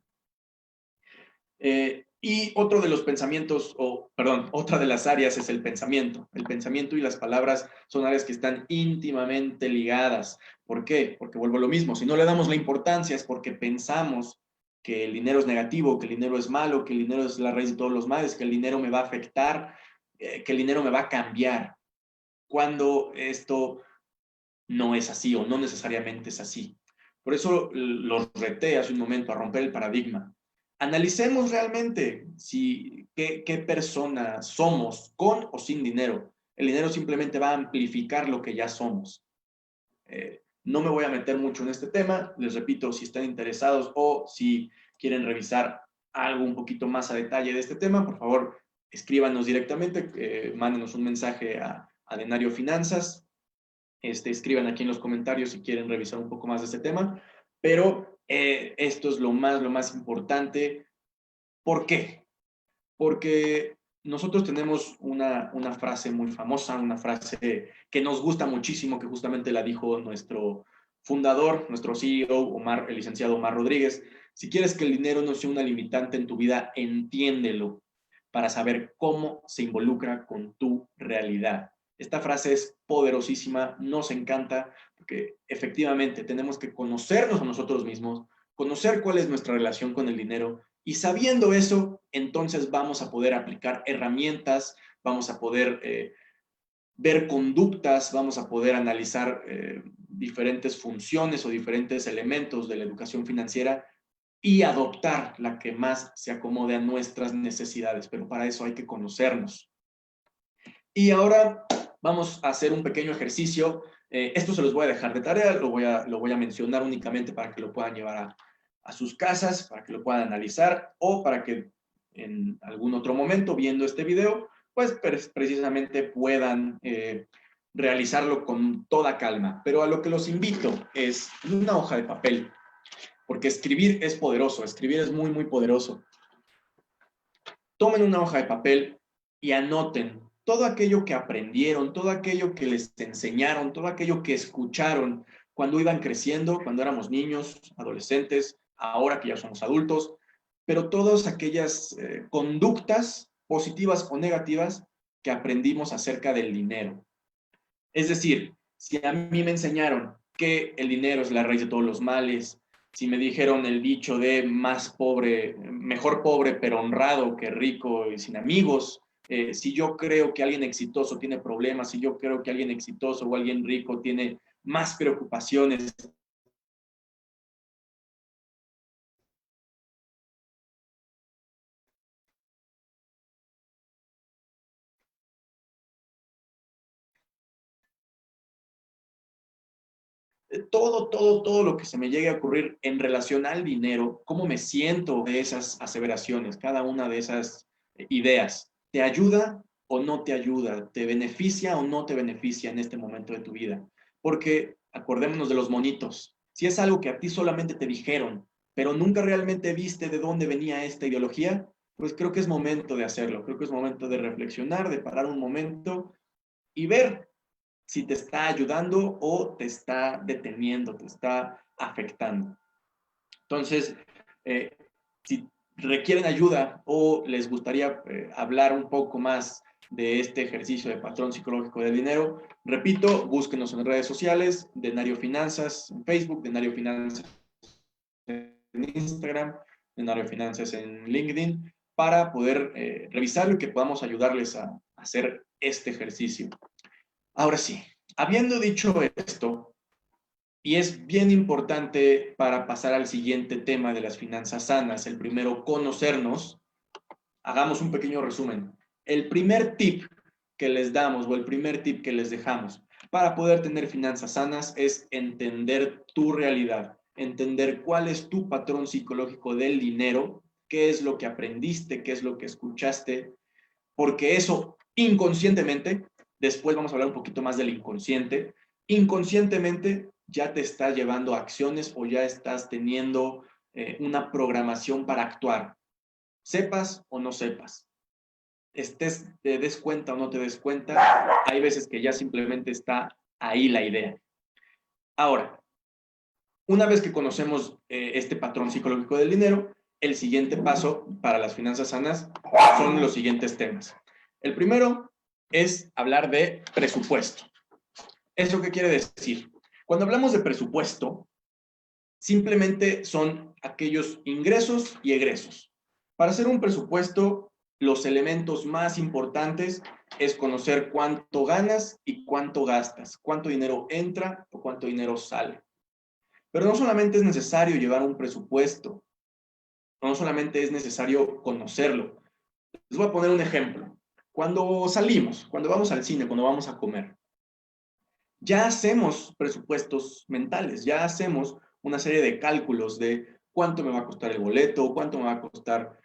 Speaker 1: Y otro de los pensamientos, o perdón, otra de las áreas es el pensamiento. El pensamiento y las palabras son áreas que están íntimamente ligadas. ¿Por qué? Porque vuelvo a lo mismo. Si no le damos la importancia es porque pensamos que el dinero es negativo, que el dinero es malo, que el dinero es la raíz de todos los males, que el dinero me va a afectar, que el dinero me va a cambiar. Cuando esto no es así o no necesariamente es así. Por eso los reté hace un momento a romper el paradigma. Analicemos realmente qué persona somos con o sin dinero. El dinero simplemente va a amplificar lo que ya somos. No me voy a meter mucho en este tema. Les repito, si están interesados o si quieren revisar algo un poquito más a detalle de este tema, por favor, escríbanos directamente, mándenos un mensaje a Denario Finanzas. Escriban aquí en los comentarios si quieren revisar un poco más de este tema, pero esto es lo más importante. ¿Por qué? Porque nosotros tenemos una frase muy famosa, una frase que nos gusta muchísimo, que justamente la dijo nuestro fundador, nuestro CEO, el licenciado Omar Rodríguez. Si quieres que el dinero no sea una limitante en tu vida, entiéndelo para saber cómo se involucra con tu realidad. Esta frase es poderosísima, nos encanta, porque efectivamente tenemos que conocernos a nosotros mismos, conocer cuál es nuestra relación con el dinero, y sabiendo eso, entonces vamos a poder aplicar herramientas, vamos a poder ver conductas, vamos a poder analizar diferentes funciones o diferentes elementos de la educación financiera y adoptar la que más se acomode a nuestras necesidades. Pero para eso hay que conocernos. Y ahora vamos a hacer un pequeño ejercicio. Esto se los voy a dejar de tarea, lo voy a mencionar únicamente para que lo puedan llevar a sus casas, para que lo puedan analizar o para que en algún otro momento, viendo este video, pues precisamente puedan realizarlo con toda calma. Pero a lo que los invito es una hoja de papel, porque escribir es poderoso, escribir es muy, muy poderoso. Tomen una hoja de papel y anoten todo aquello que aprendieron, todo aquello que les enseñaron, todo aquello que escucharon cuando iban creciendo, cuando éramos niños, adolescentes, ahora que ya somos adultos, pero todas aquellas conductas positivas o negativas que aprendimos acerca del dinero. Es decir, si a mí me enseñaron que el dinero es la raíz de todos los males, si me dijeron el dicho de más pobre, mejor pobre pero honrado que rico y sin amigos, si yo creo que alguien exitoso tiene problemas, si yo creo que alguien exitoso o alguien rico tiene más preocupaciones, todo lo que se me llegue a ocurrir en relación al dinero, cómo me siento de esas aseveraciones, cada una de esas ideas, ¿te ayuda o no te ayuda? ¿Te beneficia o no te beneficia en este momento de tu vida? Porque acordémonos de los monitos. Si es algo que a ti solamente te dijeron, pero nunca realmente viste de dónde venía esta ideología, pues creo que es momento de hacerlo. Creo que es momento de reflexionar, de parar un momento y ver si te está ayudando o te está deteniendo, te está afectando. Entonces, si requieren ayuda o les gustaría hablar un poco más de este ejercicio de patrón psicológico del dinero. Repito, búsquenos en redes sociales, Denario Finanzas en Facebook, Denario Finanzas en Instagram, Denario Finanzas en LinkedIn, para poder revisarlo y que podamos ayudarles a hacer este ejercicio. Ahora sí, habiendo dicho esto, y es bien importante para pasar al siguiente tema de las finanzas sanas, el primero, conocernos, hagamos un pequeño resumen. El primer tip que les damos o el primer tip que les dejamos para poder tener finanzas sanas es entender tu realidad, entender cuál es tu patrón psicológico del dinero, qué es lo que aprendiste, qué es lo que escuchaste, porque eso inconscientemente, después vamos a hablar un poquito más del inconsciente, inconscientemente ya te está llevando a acciones o ya estás teniendo una programación para actuar, sepas o no sepas. Te des cuenta o no te des cuenta, hay veces que ya simplemente está ahí la idea. Ahora, una vez que conocemos este patrón psicológico del dinero, el siguiente paso para las finanzas sanas son los siguientes temas. El primero es hablar de presupuesto. ¿Eso qué quiere decir? Cuando hablamos de presupuesto, simplemente son aquellos ingresos y egresos. Para hacer un presupuesto, los elementos más importantes es conocer cuánto ganas y cuánto gastas, cuánto dinero entra o cuánto dinero sale. Pero no solamente es necesario llevar un presupuesto, no solamente es necesario conocerlo. Les voy a poner un ejemplo. Cuando salimos, cuando vamos al cine, cuando vamos a comer, ya hacemos presupuestos mentales, ya hacemos una serie de cálculos de cuánto me va a costar el boleto, cuánto me va a costar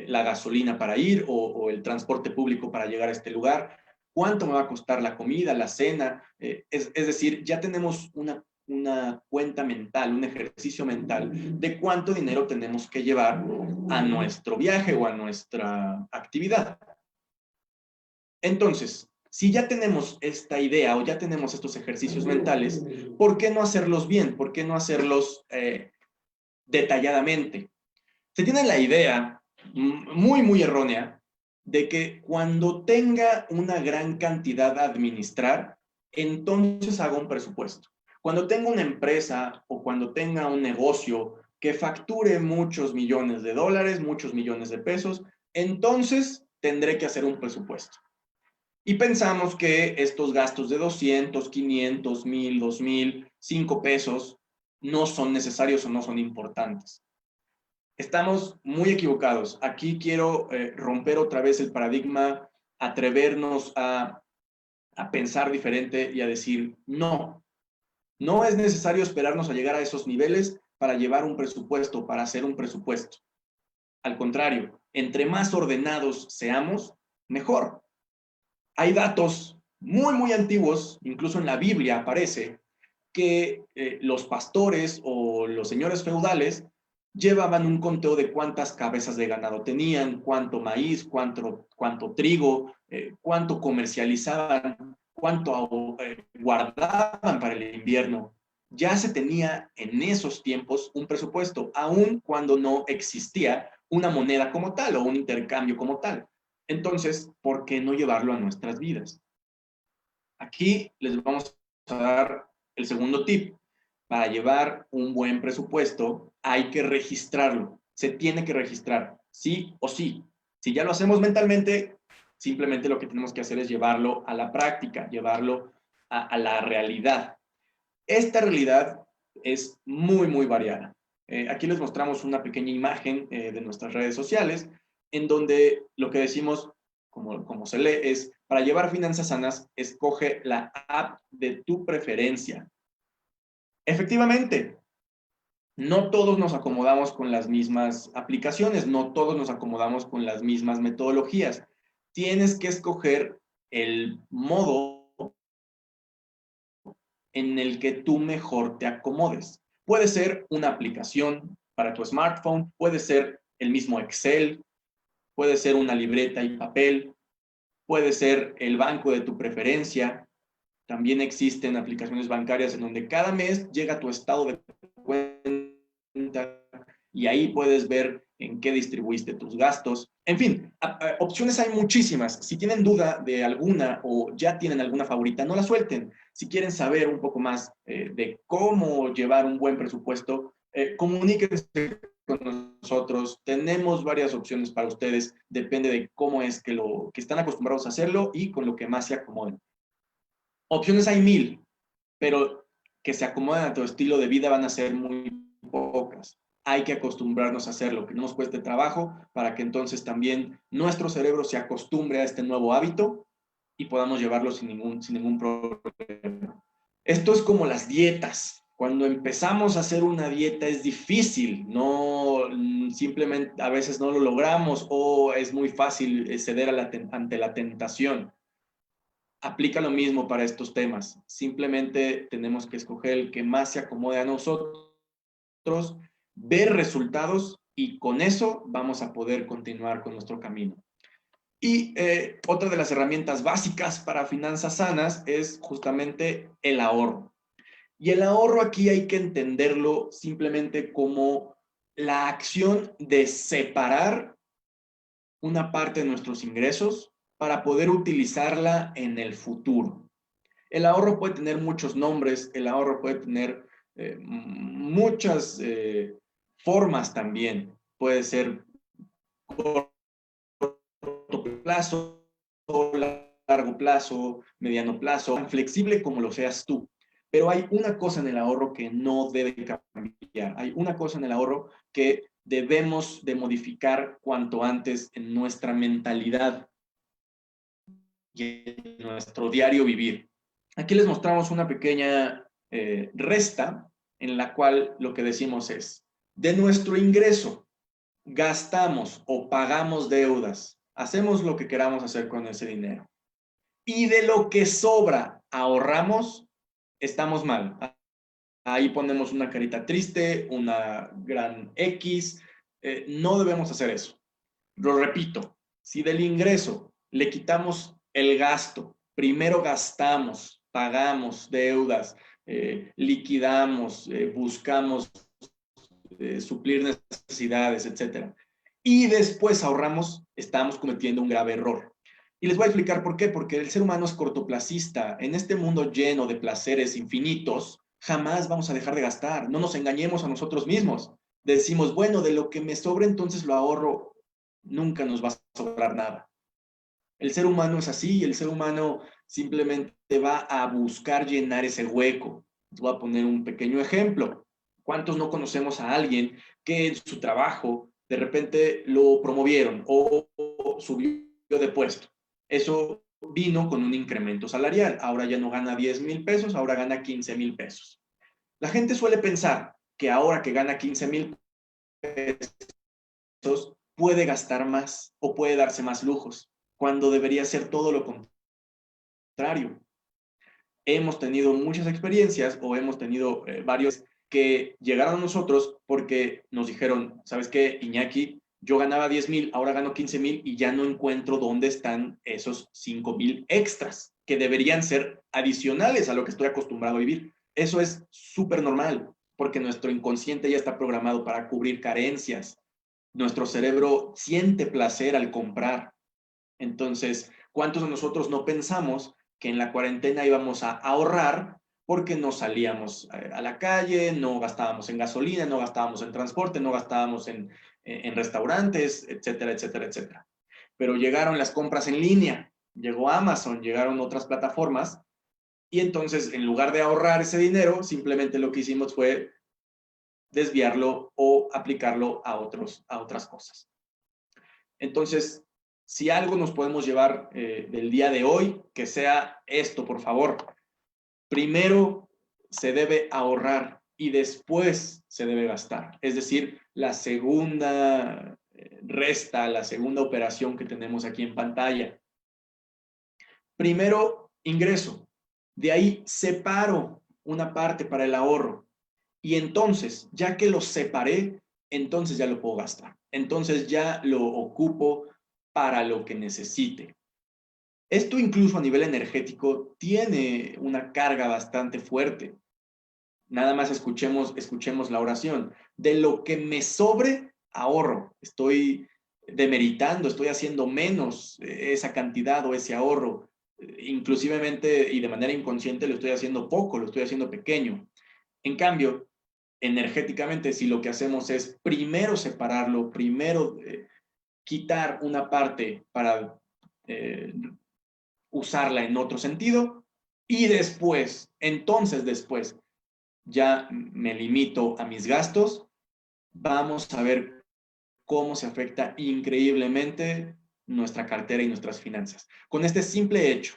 Speaker 1: la gasolina para ir o el transporte público para llegar a este lugar, cuánto me va a costar la comida, la cena. Es decir, ya tenemos una cuenta mental, un ejercicio mental de cuánto dinero tenemos que llevar a nuestro viaje o a nuestra actividad. Entonces, si ya tenemos esta idea o ya tenemos estos ejercicios mentales, ¿por qué no hacerlos bien? ¿Por qué no hacerlos detalladamente? Se tiene la idea muy errónea de que cuando tenga una gran cantidad a administrar, entonces haga un presupuesto. Cuando tenga una empresa o cuando tenga un negocio que facture muchos millones de dólares, muchos millones de pesos, entonces tendré que hacer un presupuesto. Y pensamos que estos gastos de 200, 500, 1000, 2000, 5 pesos no son necesarios o no son importantes. Estamos muy equivocados. Aquí quiero romper otra vez el paradigma, atrevernos a pensar diferente y a decir, no, no es necesario esperarnos a llegar a esos niveles para llevar un presupuesto, para hacer un presupuesto. Al contrario, entre más ordenados seamos, mejor. Hay datos muy antiguos, incluso en la Biblia aparece, que los pastores o los señores feudales llevaban un conteo de cuántas cabezas de ganado tenían, cuánto maíz, cuánto trigo, cuánto comercializaban, cuánto guardaban para el invierno. Ya se tenía en esos tiempos un presupuesto, aun cuando no existía una moneda como tal o un intercambio como tal. Entonces, ¿por qué no llevarlo a nuestras vidas? Aquí les vamos a dar el segundo tip. Para llevar un buen presupuesto hay que registrarlo. Se tiene que registrar, sí o sí. Si ya lo hacemos mentalmente, simplemente lo que tenemos que hacer es llevarlo a la práctica, llevarlo a la realidad. Esta realidad es muy variada. Aquí les mostramos una pequeña imagen de nuestras redes sociales en donde lo que decimos, como se lee, es para llevar finanzas sanas, escoge la app de tu preferencia. Efectivamente, no todos nos acomodamos con las mismas aplicaciones, no todos nos acomodamos con las mismas metodologías. Tienes que escoger el modo en el que tú mejor te acomodes. Puede ser una aplicación para tu smartphone, puede ser el mismo Excel, puede ser una libreta y papel, puede ser el banco de tu preferencia. También existen aplicaciones bancarias en donde cada mes llega tu estado de cuenta y ahí puedes ver en qué distribuiste tus gastos. En fin, opciones hay muchísimas. Si tienen duda de alguna o ya tienen alguna favorita, no la suelten. Si quieren saber un poco más de cómo llevar un buen presupuesto, comuníquense con nosotros. Tenemos varias opciones para ustedes. Depende de cómo es que están acostumbrados a hacerlo y con lo que más se acomoden. Opciones hay 1000, pero que se acomoden a tu estilo de vida van a ser muy pocas. Hay que acostumbrarnos a hacerlo, que no nos cueste trabajo, para que entonces también nuestro cerebro se acostumbre a este nuevo hábito y podamos llevarlo sin ningún problema. Esto es como las dietas. Cuando empezamos a hacer una dieta es difícil, no simplemente a veces no lo logramos o es muy fácil ceder ante la tentación. Aplica lo mismo para estos temas. Simplemente tenemos que escoger el que más se acomode a nosotros, ver resultados y con eso vamos a poder continuar con nuestro camino. Y otra de las herramientas básicas para finanzas sanas es justamente el ahorro. Y el ahorro aquí hay que entenderlo simplemente como la acción de separar una parte de nuestros ingresos para poder utilizarla en el futuro. El ahorro puede tener muchos nombres, el ahorro puede tener muchas formas también. Puede ser corto plazo, largo plazo, mediano plazo, tan flexible como lo seas tú. Pero hay una cosa en el ahorro que no debe cambiar. Hay una cosa en el ahorro que debemos de modificar cuanto antes en nuestra mentalidad y en nuestro diario vivir. Aquí les mostramos una pequeña resta en la cual lo que decimos es, de nuestro ingreso, gastamos o pagamos deudas, hacemos lo que queramos hacer con ese dinero. Y de lo que sobra, ahorramos, estamos mal. Ahí ponemos una carita triste, una gran X. No debemos hacer eso. Lo repito, si del ingreso le quitamos el gasto, primero gastamos, pagamos deudas, liquidamos, buscamos suplir necesidades, etcétera, y después ahorramos, estamos cometiendo un grave error. Y les voy a explicar por qué. Porque el ser humano es cortoplacista. En este mundo lleno de placeres infinitos, jamás vamos a dejar de gastar. No nos engañemos a nosotros mismos. Decimos, bueno, de lo que me sobra entonces lo ahorro. Nunca nos va a sobrar nada. El ser humano es así, el ser humano simplemente va a buscar llenar ese hueco. Les voy a poner un pequeño ejemplo. ¿Cuántos no conocemos a alguien que en su trabajo de repente lo promovieron o subió de puesto? Eso vino con un incremento salarial. Ahora ya no gana 10,000 pesos, ahora gana 15,000 pesos. La gente suele pensar que ahora que gana 15,000 pesos puede gastar más o puede darse más lujos, cuando debería ser todo lo contrario. Hemos tenido muchas experiencias o hemos tenido varios que llegaron a nosotros porque nos dijeron, ¿sabes qué, Iñaki? Yo ganaba 10,000, ahora gano 15,000 y ya no encuentro dónde están esos 5,000 extras que deberían ser adicionales a lo que estoy acostumbrado a vivir. Eso es súper normal porque nuestro inconsciente ya está programado para cubrir carencias. Nuestro cerebro siente placer al comprar. Entonces, ¿cuántos de nosotros no pensamos que en la cuarentena íbamos a ahorrar porque no salíamos a la calle, no gastábamos en gasolina, no gastábamos en transporte, no gastábamos en restaurantes, etcétera, etcétera, etcétera? Pero llegaron las compras en línea, llegó Amazon, llegaron otras plataformas y entonces en lugar de ahorrar ese dinero, simplemente lo que hicimos fue desviarlo o aplicarlo a otras cosas. Entonces, si algo nos podemos llevar del día de hoy, que sea esto, por favor. Primero se debe ahorrar y después se debe gastar. Es decir, la segunda resta, la segunda operación que tenemos aquí en pantalla. Primero, ingreso. De ahí separo una parte para el ahorro. Y entonces, ya que lo separé, entonces ya lo puedo gastar. Entonces ya lo ocupo para lo que necesite. Esto incluso a nivel energético tiene una carga bastante fuerte. Nada más escuchemos la oración. De lo que me sobre, ahorro, estoy demeritando, estoy haciendo menos esa cantidad o ese ahorro. Inclusivemente y de manera inconsciente lo estoy haciendo poco, lo estoy haciendo pequeño. En cambio, energéticamente, si lo que hacemos es primero separarlo, primero quitar una parte para eh, usarla en otro sentido y después, entonces después, ya me limito a mis gastos, vamos a ver cómo se afecta increíblemente nuestra cartera y nuestras finanzas. Con este simple hecho,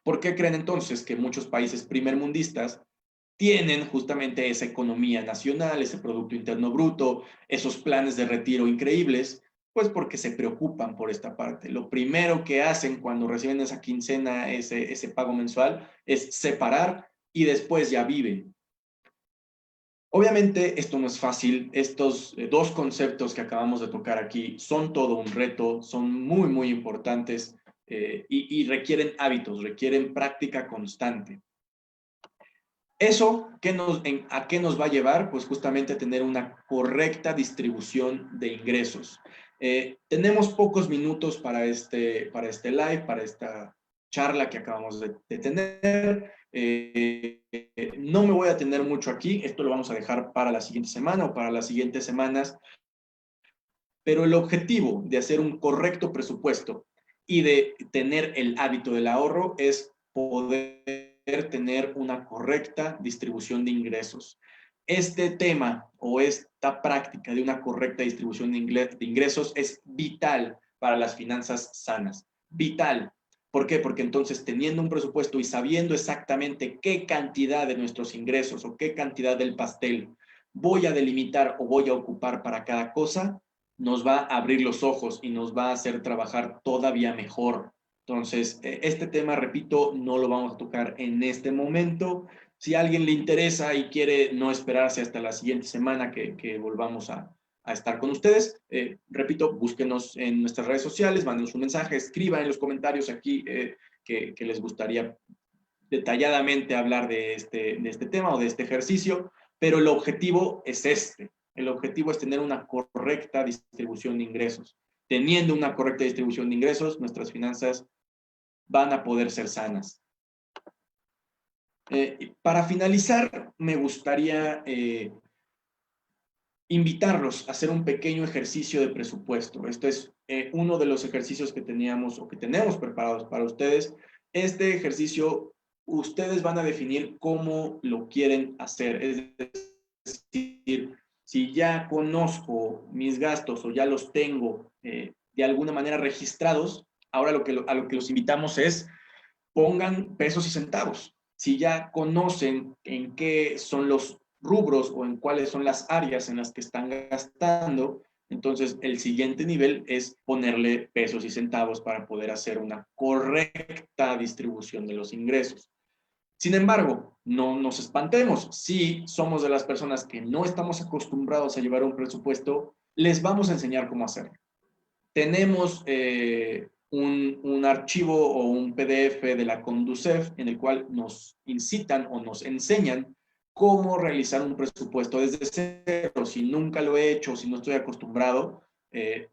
Speaker 1: ¿por qué creen entonces que muchos países primermundistas tienen justamente esa economía nacional, ese Producto Interno Bruto, esos planes de retiro increíbles? Pues porque se preocupan por esta parte. Lo primero que hacen cuando reciben esa quincena, ese pago mensual, es separar y después ya viven. Obviamente esto no es fácil, estos dos conceptos que acabamos de tocar aquí son todo un reto, son muy, muy importantes y requieren hábitos, requieren práctica constante. ¿Eso a qué nos va a llevar? Pues justamente a tener una correcta distribución de ingresos. Tenemos pocos minutos para este live, para esta charla que acabamos de tener. No me voy a tener mucho aquí, esto lo vamos a dejar para la siguiente semana o para las siguientes semanas, pero el objetivo de hacer un correcto presupuesto y de tener el hábito del ahorro es poder tener una correcta distribución de ingresos. Este tema o esta práctica de una correcta distribución de ingresos es vital para las finanzas sanas. Vital. ¿Por qué? Porque entonces teniendo un presupuesto y sabiendo exactamente qué cantidad de nuestros ingresos o qué cantidad del pastel voy a delimitar o voy a ocupar para cada cosa, nos va a abrir los ojos y nos va a hacer trabajar todavía mejor. Entonces, este tema, repito, no lo vamos a tocar en este momento. Si a alguien le interesa y quiere no esperarse hasta la siguiente semana que volvamos a estar con ustedes, repito, búsquenos en nuestras redes sociales, mándenos un mensaje, escriban en los comentarios aquí que les gustaría detalladamente hablar de este tema o de este ejercicio, pero el objetivo es este. El objetivo es tener una correcta distribución de ingresos. Teniendo una correcta distribución de ingresos, nuestras finanzas van a poder ser sanas. Para finalizar, me gustaría invitarlos a hacer un pequeño ejercicio de presupuesto. Este es uno de los ejercicios que teníamos o que tenemos preparados para ustedes. Este ejercicio, ustedes van a definir cómo lo quieren hacer. Es decir, si ya conozco mis gastos o ya los tengo de alguna manera registrados, ahora a lo que los invitamos es pongan pesos y centavos. Si ya conocen en qué son los rubros o en cuáles son las áreas en las que están gastando, entonces el siguiente nivel es ponerle pesos y centavos para poder hacer una correcta distribución de los ingresos. Sin embargo, no nos espantemos. Si somos de las personas que no estamos acostumbrados a llevar un presupuesto, les vamos a enseñar cómo hacerlo. Tenemos un archivo o un PDF de la Conducef en el cual nos incitan o nos enseñan cómo realizar un presupuesto desde cero. Si nunca lo he hecho, si no estoy acostumbrado,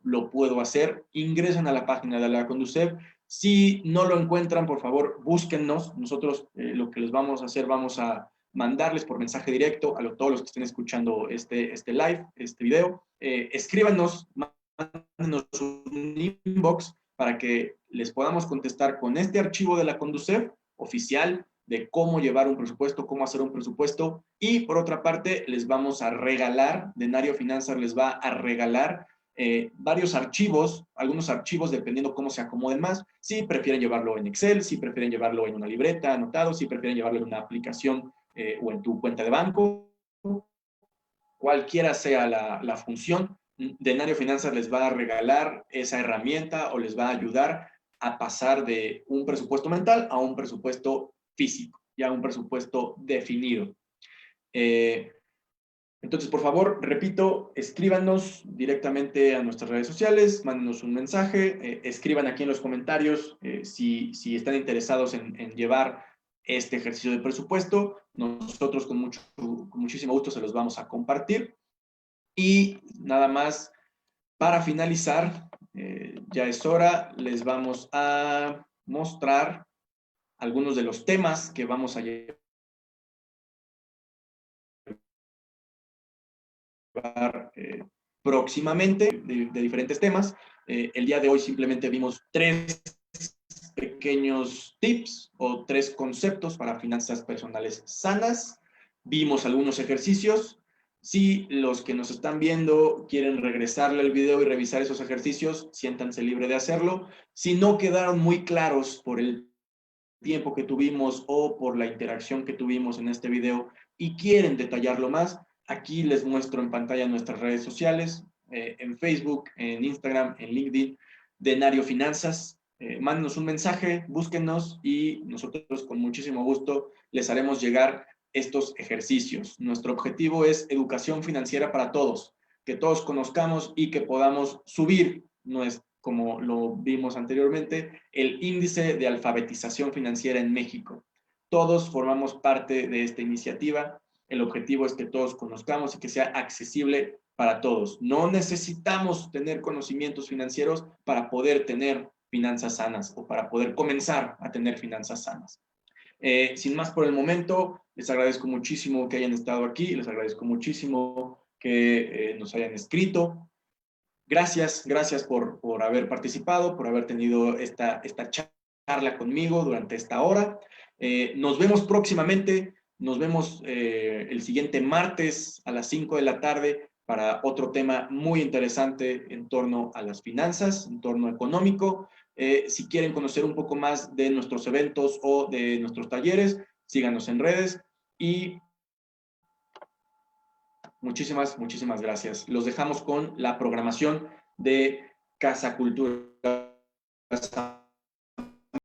Speaker 1: lo puedo hacer. Ingresan a la página de la Conducef. Si no lo encuentran, por favor, búsquennos. Nosotros lo que les vamos a hacer, vamos a mandarles por mensaje directo a todos los que estén escuchando este live, este video. Escríbanos, mándenos un inbox para que les podamos contestar con este archivo de la Conducef oficial de cómo llevar un presupuesto, cómo hacer un presupuesto, y por otra parte les vamos a regalar, Denario Finanzas les va a regalar varios archivos, algunos archivos dependiendo cómo se acomoden más, si prefieren llevarlo en Excel, si prefieren llevarlo en una libreta anotado, si prefieren llevarlo en una aplicación o en tu cuenta de banco, cualquiera sea la función, Denario Finanzas les va a regalar esa herramienta o les va a ayudar a pasar de un presupuesto mental a un presupuesto físico, ya un presupuesto definido. Entonces, por favor, repito, escríbanos directamente a nuestras redes sociales, mándenos un mensaje, escriban aquí en los comentarios si están interesados en llevar este ejercicio de presupuesto. Nosotros con muchísimo gusto se los vamos a compartir. Y nada más, para finalizar, ya es hora, les vamos a mostrar algunos de los temas que vamos a llevar próximamente, de diferentes temas. El día de hoy simplemente vimos 3 pequeños tips o 3 conceptos para finanzas personales sanas. Vimos algunos ejercicios. Si los que nos están viendo quieren regresarle al video y revisar esos ejercicios, siéntanse libre de hacerlo. Si no quedaron muy claros por el tiempo que tuvimos o por la interacción que tuvimos en este video y quieren detallarlo más, aquí les muestro en pantalla nuestras redes sociales, en Facebook, en Instagram, en LinkedIn, Denario Finanzas. Mándenos un mensaje, búsquennos y nosotros con muchísimo gusto les haremos llegar estos ejercicios. Nuestro objetivo es educación financiera para todos, que todos conozcamos y que podamos subir nuestra, como lo vimos anteriormente, el índice de alfabetización financiera en México. Todos formamos parte de esta iniciativa. El objetivo es que todos conozcamos y que sea accesible para todos. No necesitamos tener conocimientos financieros para poder tener finanzas sanas o para poder comenzar a tener finanzas sanas. Sin más por el momento, les agradezco muchísimo que hayan estado aquí, les agradezco muchísimo que nos hayan escrito. Gracias por haber participado, por haber tenido esta charla conmigo durante esta hora. Nos vemos próximamente, nos vemos el siguiente martes a las 5 de la tarde para otro tema muy interesante en torno a las finanzas, en torno económico. Si quieren conocer un poco más de nuestros eventos o de nuestros talleres, síganos en redes y muchísimas gracias. Los dejamos con la programación de Casa Cultura